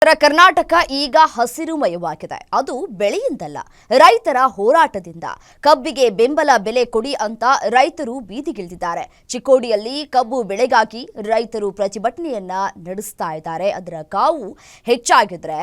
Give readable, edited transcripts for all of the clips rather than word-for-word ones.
ಉತ್ತರ ಕರ್ನಾಟಕ ಈಗ ಹಸಿರುಮಯವಾಗಿದೆ. ಅದು ಬೆಳೆಯಿಂದಲ್ಲ, ರೈತರ ಹೋರಾಟದಿಂದ. ಕಬ್ಬಿಗೆ ಬೆಂಬಲ ಬೆಲೆ ಕೊಡಿ ಅಂತ ರೈತರು ಬೀದಿಗಿಳಿದಿದ್ದಾರೆ. ಚಿಕ್ಕೋಡಿಯಲ್ಲಿ ಕಬ್ಬು ಬೆಳೆಗಾಗಿ ರೈತರು ಪ್ರತಿಭಟನೆಯನ್ನ ನಡೆಸ್ತಾ ಇದ್ದಾರೆ. ಅದರ ಕಾವು ಹೆಚ್ಚಾಗಿದ್ರೆ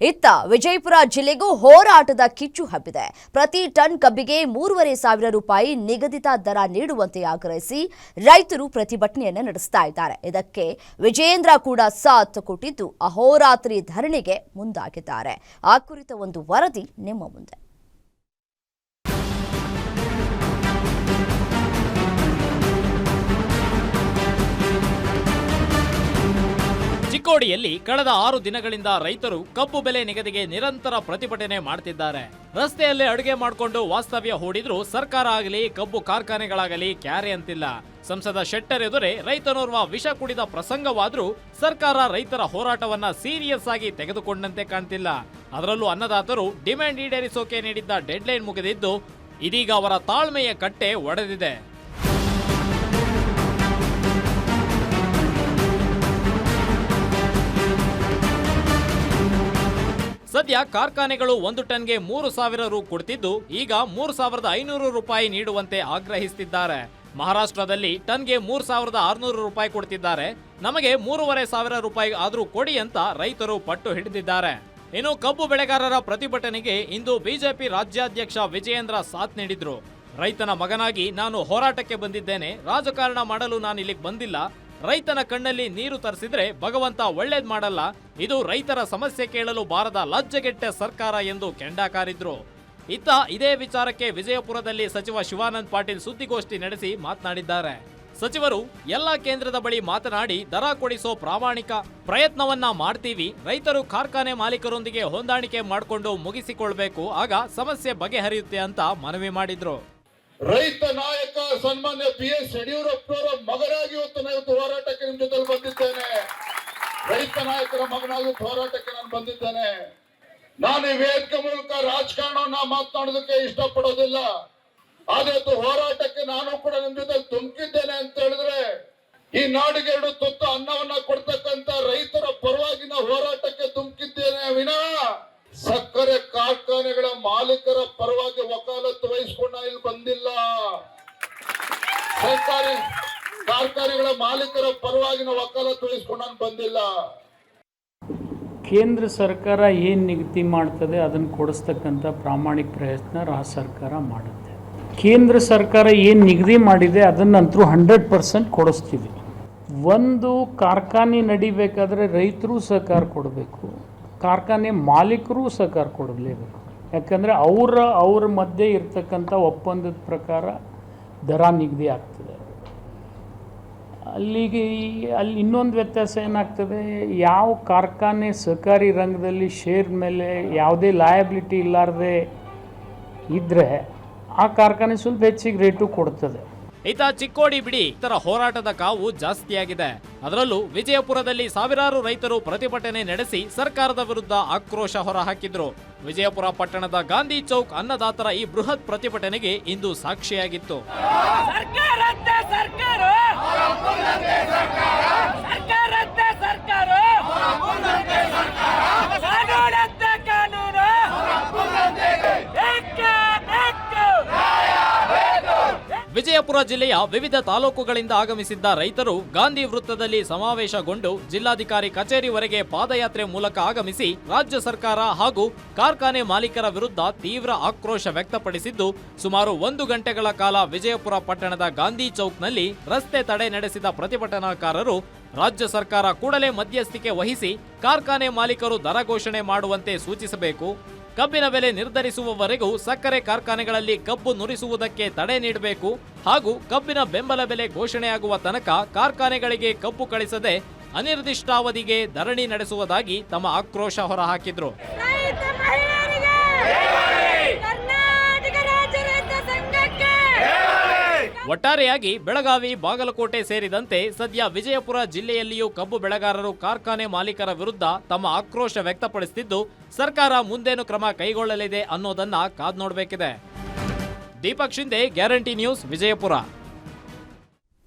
ಇತ್ತ ವಿಜಯಪುರ ಜಿಲ್ಲೆಗೂ ಹೋರಾಟದ ಕಿಚ್ಚು ಹಬ್ಬಿದೆ. ಪ್ರತಿ ಟನ್ ಕಬ್ಬಿಗೆ 3,500 ರೂಪಾಯಿ ನಿಗದಿತ ದರ ನೀಡುವಂತೆ ಆಗ್ರಹಿಸಿ ರೈತರು ಪ್ರತಿಭಟನೆಯನ್ನ ನಡೆಸ್ತಾ ಇದ್ದಾರೆ. ಇದಕ್ಕೆ ವಿಜಯೇಂದ್ರ ಕೂಡ ಸಾಥ್ ಕೊಟ್ಟಿದ್ದು ಅಹೋರಾತ್ರಿ ಧರಣಿಗೆ ಮುಂದಾಗಿದ್ದಾರೆ. ಆ ಕುರಿತ ಒಂದು ವರದಿ ನಿಮ್ಮ ಮುಂದೆ. ಚಿಕ್ಕೋಡಿಯಲ್ಲಿ ಕಳೆದ 6 ದಿನಗಳಿಂದ ರೈತರು ಕಬ್ಬು ಬೆಲೆ ನಿಗದಿಗೆ ನಿರಂತರ ಪ್ರತಿಭಟನೆ ಮಾಡುತ್ತಿದ್ದಾರೆ. ರಸ್ತೆಯಲ್ಲೇ ಅಡುಗೆ ಮಾಡಿಕೊಂಡು ವಾಸ್ತವ್ಯ ಹೂಡಿದ್ರು ಸರ್ಕಾರ ಆಗಲಿ ಕಬ್ಬು ಕಾರ್ಖಾನೆಗಳಾಗಲಿ ಕ್ಯಾರೆ ಅಂತಿಲ್ಲ. ಸಂಸದ ಶೆಟ್ಟರ್ ಎದುರೇ ರೈತನೋರ್ವ ವಿಷ ಕುಡಿದ ಪ್ರಸಂಗವಾದ್ರೂ ಸರ್ಕಾರ ರೈತರ ಹೋರಾಟವನ್ನ ಸೀರಿಯಸ್ ಆಗಿ ತೆಗೆದುಕೊಂಡಂತೆ ಕಾಣ್ತಿಲ್ಲ. ಅದರಲ್ಲೂ ಅನ್ನದಾತರು ಡಿಮ್ಯಾಂಡ್ ಈಡೇರಿಸೋಕೆ ನೀಡಿದ್ದ ಡೆಡ್ಲೈನ್ ಮುಗಿದಿದ್ದು ಇದೀಗ ಅವರ ತಾಳ್ಮೆಯ ಕಟ್ಟೆ ಒಡೆದಿದೆ. ಸದ್ಯ ಕಾರ್ಖಾನೆಗಳು 1 ಟನ್ಗೆ 3,000 ರು ಕೊಡ್ತಿದ್ದು ಈಗ 3,500 ರೂಪಾಯಿ ನೀಡುವಂತೆ ಆಗ್ರಹಿಸುತ್ತಿದ್ದಾರೆ. ಮಹಾರಾಷ್ಟ್ರದಲ್ಲಿ ಟನ್ಗೆ 3,600 ರೂಪಾಯಿ ಕೊಡ್ತಿದ್ದಾರೆ. ನಮಗೆ 3,500 ರೂಪಾಯಿ ಆದ್ರೂ ಕೊಡಿ ಅಂತ ರೈತರು ಪಟ್ಟು ಹಿಡಿದಿದ್ದಾರೆ. ಇನ್ನು ಕಬ್ಬು ಬೆಳೆಗಾರರ ಪ್ರತಿಭಟನೆಗೆ ಇಂದು ಬಿಜೆಪಿ ರಾಜ್ಯಾಧ್ಯಕ್ಷ ವಿಜಯೇಂದ್ರ ಸಾಥ್ ನೀಡಿದ್ರು. ರೈತನ ಮಗನಾಗಿ ನಾನು ಹೋರಾಟಕ್ಕೆ ಬಂದಿದ್ದೇನೆ, ರಾಜಕಾರಣ ಮಾಡಲು ನಾನು ಇಲ್ಲಿಗೆ ಬಂದಿಲ್ಲ. ರೈತನ ಕಣ್ಣಲ್ಲಿ ನೀರು ತರಿಸಿದ್ರೆ ಭಗವಂತ ಒಳ್ಳೇದ್ ಮಾಡಲ್ಲ. ಇದು ರೈತರ ಸಮಸ್ಯೆ ಕೇಳಲು ಬಾರದ ಲಜ್ಜೆಗೆಟ್ಟ ಸರ್ಕಾರ ಎಂದು ಕೆಂಡಕಾರಿದ್ರು. ಇತ್ತ ಇದೇ ವಿಚಾರಕ್ಕೆ ವಿಜಯಪುರದಲ್ಲಿ ಸಚಿವ ಶಿವಾನಂದ ಪಾಟೀಲ್ ಸುದ್ದಿಗೋಷ್ಠಿ ನಡೆಸಿ ಮಾತನಾಡಿದ್ದಾರೆ. ಸಚಿವರು ಎಲ್ಲ ಕೇಂದ್ರದ ಬಳಿ ಮಾತನಾಡಿ ದರ ಕೊಡಿಸೋ ಪ್ರಾಮಾಣಿಕ ಪ್ರಯತ್ನವನ್ನ ಮಾಡ್ತೀವಿ. ರೈತರು ಕಾರ್ಖಾನೆ ಮಾಲೀಕರೊಂದಿಗೆ ಹೊಂದಾಣಿಕೆ ಮಾಡಿಕೊಂಡು ಮುಗಿಸಿಕೊಳ್ಬೇಕು, ಆಗ ಸಮಸ್ಯೆ ಬಗೆಹರಿಯುತ್ತೆ ಅಂತ ಮನವಿ ಮಾಡಿದ್ರು. ರೈತ ನಾಯಕ ಸನ್ಮಾನ್ಯ BS ಯಡಿಯೂರಪ್ಪನವರ ಮಗನಾಗಿ ಇವತ್ತು ಹೋರಾಟಕ್ಕೆ ನಿಮ್ ಜೊತೆ ಬಂದಿದ್ದೇನೆ. ರೈತ ನಾಯಕರ ಮಗನಾಗಿ ಹೋರಾಟಕ್ಕೆ ನಾನು ಬಂದಿದ್ದೇನೆ. ನಾನು ಈ ವೇದಿಕೆ ಮೂಲಕ ರಾಜಕಾರಣವನ್ನ ಮಾತನಾಡೋದಕ್ಕೆ ಇಷ್ಟಪಡೋದಿಲ್ಲ. ಆದ್ರೆ ಹೋರಾಟಕ್ಕೆ ನಾನು ಕೂಡ ನಿಮ್ ಜೊತೆ ತುಮಕಿದ್ದೇನೆ ಅಂತ ಹೇಳಿದ್ರೆ ಈ ನಾಡಿಗೆ 2 ತುತ್ತು ಅನ್ನವನ್ನ ಕೊಡ್ತಕ್ಕಂತ ರೈತರ ಪರವಾಗಿನ ಹೋರಾಟಕ್ಕೆ ತುಮಕಿದ್ದೇನೆ ವಿನಃ ಸಕ್ಕರೆ ಕಾರ್ಖಾನೆಗಳ ಮಾಲೀಕರ ಪರವಾಗಿ ವಕಾಲತ್ತು ವಹಿಸಿಕೊಂಡ ಇಲ್ಲಿ ಬಂದಿಲ್ಲ. ಸರ್ಕಾರಿ ಕಾರ್ಖಾನೆಗಳ ಮಾಲೀಕರ ಪರವಾಗಿನ ವಕಾಲತ್ತು ವಹಿಸಿಕೊಂಡ ಬಂದಿಲ್ಲ. ಕೇಂದ್ರ ಸರ್ಕಾರ ಏನು ನಿಗದಿ ಮಾಡ್ತದೆ ಅದನ್ನು ಕೊಡಿಸ್ತಕ್ಕಂಥ ಪ್ರಾಮಾಣಿಕ ಪ್ರಯತ್ನ ರಾಜ್ಯ ಸರ್ಕಾರ ಮಾಡುತ್ತೆ. ಕೇಂದ್ರ ಸರ್ಕಾರ ಏನು ನಿಗದಿ ಮಾಡಿದೆ ಅದನ್ನಂತರೂ 100% ಕೊಡಿಸ್ತೀವಿ. ಒಂದು ಕಾರ್ಖಾನೆ ನಡಿಬೇಕಾದ್ರೆ ರೈತರು ಸಹಕಾರ ಕೊಡಬೇಕು, ಕಾರ್ಖಾನೆ ಮಾಲೀಕರು ಸಹಕಾರ ಕೊಡಲೇಬೇಕು. ಯಾಕಂದರೆ ಅವರ ಮಧ್ಯೆ ಇರ್ತಕ್ಕಂಥ ಒಪ್ಪಂದದ ಪ್ರಕಾರ ದರ ನಿಗದಿ ಆಗ್ತದೆ. ಅಲ್ಲಿ ಇನ್ನೊಂದು ವ್ಯತ್ಯಾಸ ಏನಾಗ್ತದೆ, ಯಾವ ಕಾರ್ಖಾನೆ ಸಹಕಾರಿ ರಂಗದಲ್ಲಿ ಶೇರ್ ಮೇಲೆ ಯಾವುದೇ ಲಯಬಿಲಿಟಿ ಇಲ್ಲಾರದೆ ಇದ್ದರೆ ಆ ಕಾರ್ಖಾನೆ ಸ್ವಲ್ಪ ಹೆಚ್ಚಿಗೆ ರೇಟು ಕೊಡ್ತದೆ. ಈತ ಚಿಕ್ಕೋಡಿ ಬಿಡಿ ಇತರ ಹೋರಾಟದ ಕಾವು ಜಾಸ್ತಿಯಾಗಿದೆ. ಅದರಲ್ಲೂ ವಿಜಯಪುರದಲ್ಲಿ ಸಾವಿರಾರು ರೈತರು ಪ್ರತಿಭಟನೆ ನಡೆಸಿ ಸರ್ಕಾರದ ವಿರುದ್ಧ ಆಕ್ರೋಶ ಹೊರಹಾಕಿದ್ರು. ವಿಜಯಪುರ ಪಟ್ಟಣದ ಗಾಂಧಿ ಚೌಕ್ ಅನ್ನದಾತರ ಈ ಬೃಹತ್ ಪ್ರತಿಭಟನೆಗೆ ಇಂದು ಸಾಕ್ಷಿಯಾಗಿತ್ತು. ವಿಜಯಪುರ ಜಿಲ್ಲೆಯ ವಿವಿಧ ತಾಲೂಕುಗಳಿಂದ ಆಗಮಿಸಿದ್ದ ರೈತರು ಗಾಂಧಿ ವೃತ್ತದಲ್ಲಿ ಸಮಾವೇಶಗೊಂಡು ಜಿಲ್ಲಾಧಿಕಾರಿ ಕಚೇರಿವರೆಗೆ ಪಾದಯಾತ್ರೆ ಮೂಲಕ ಆಗಮಿಸಿ ರಾಜ್ಯ ಸರ್ಕಾರ ಹಾಗೂ ಕಾರ್ಖಾನೆ ಮಾಲೀಕರ ವಿರುದ್ಧ ತೀವ್ರ ಆಕ್ರೋಶ ವ್ಯಕ್ತಪಡಿಸಿದ್ದು ಸುಮಾರು 1 ಗಂಟೆಗಳ ಕಾಲ ವಿಜಯಪುರ ಪಟ್ಟಣದ ಗಾಂಧಿ ಚೌಕ್ನಲ್ಲಿ ರಸ್ತೆ ತಡೆ ನಡೆಸಿದ ಪ್ರತಿಭಟನಾಕಾರರು ರಾಜ್ಯ ಸರ್ಕಾರ ಕೂಡಲೇ ಮಧ್ಯಸ್ಥಿಕೆ ವಹಿಸಿ ಕಾರ್ಖಾನೆ ಮಾಲೀಕರು ದರ ಘೋಷಣೆ ಮಾಡುವಂತೆ ಸೂಚಿಸಬೇಕು, ಕಬ್ಬಿನ ಬೆಲೆ ನಿರ್ಧರಿಸುವವರೆಗೂ ಸಕ್ಕರೆ ಕಾರ್ಖಾನೆಗಳಲ್ಲಿ ಕಬ್ಬು ನುರಿಸುವುದಕ್ಕೆ ತಡೆ ನೀಡಬೇಕು ಹಾಗೂ ಕಬ್ಬಿನ ಬೆಂಬಲ ಬೆಲೆ ಘೋಷಣೆಯಾಗುವ ತನಕ ಕಾರ್ಖಾನೆಗಳಿಗೆ ಕಬ್ಬು ಕಳಿಸದೆ ಅನಿರ್ದಿಷ್ಟಾವಧಿಗೆ ಧರಣಿ ನಡೆಸುವುದಾಗಿ ತಮ್ಮ ಆಕ್ರೋಶ ಹೊರಹಾಕಿದ್ರು. ಒಟ್ಟಾರೆಯಾಗಿ ಬೆಳಗಾವಿ, ಬಾಗಲಕೋಟೆ ಸೇರಿದಂತೆ ಸದ್ಯ ವಿಜಯಪುರ ಜಿಲ್ಲೆಯಲ್ಲಿಯೂ ಕಬ್ಬು ಬೆಳೆಗಾರರು ಕಾರ್ಖಾನೆ ಮಾಲೀಕರ ವಿರುದ್ಧ ತಮ್ಮ ಆಕ್ರೋಶ ವ್ಯಕ್ತಪಡಿಸುತ್ತಿದ್ದು ಸರ್ಕಾರ ಮುಂದೇನು ಕ್ರಮ ಕೈಗೊಳ್ಳಲಿದೆ ಅನ್ನೋದನ್ನ ಕಾದ್ ನೋಡಬೇಕಿದೆ. Deepak Shinde, guarantee news, Vijayapura.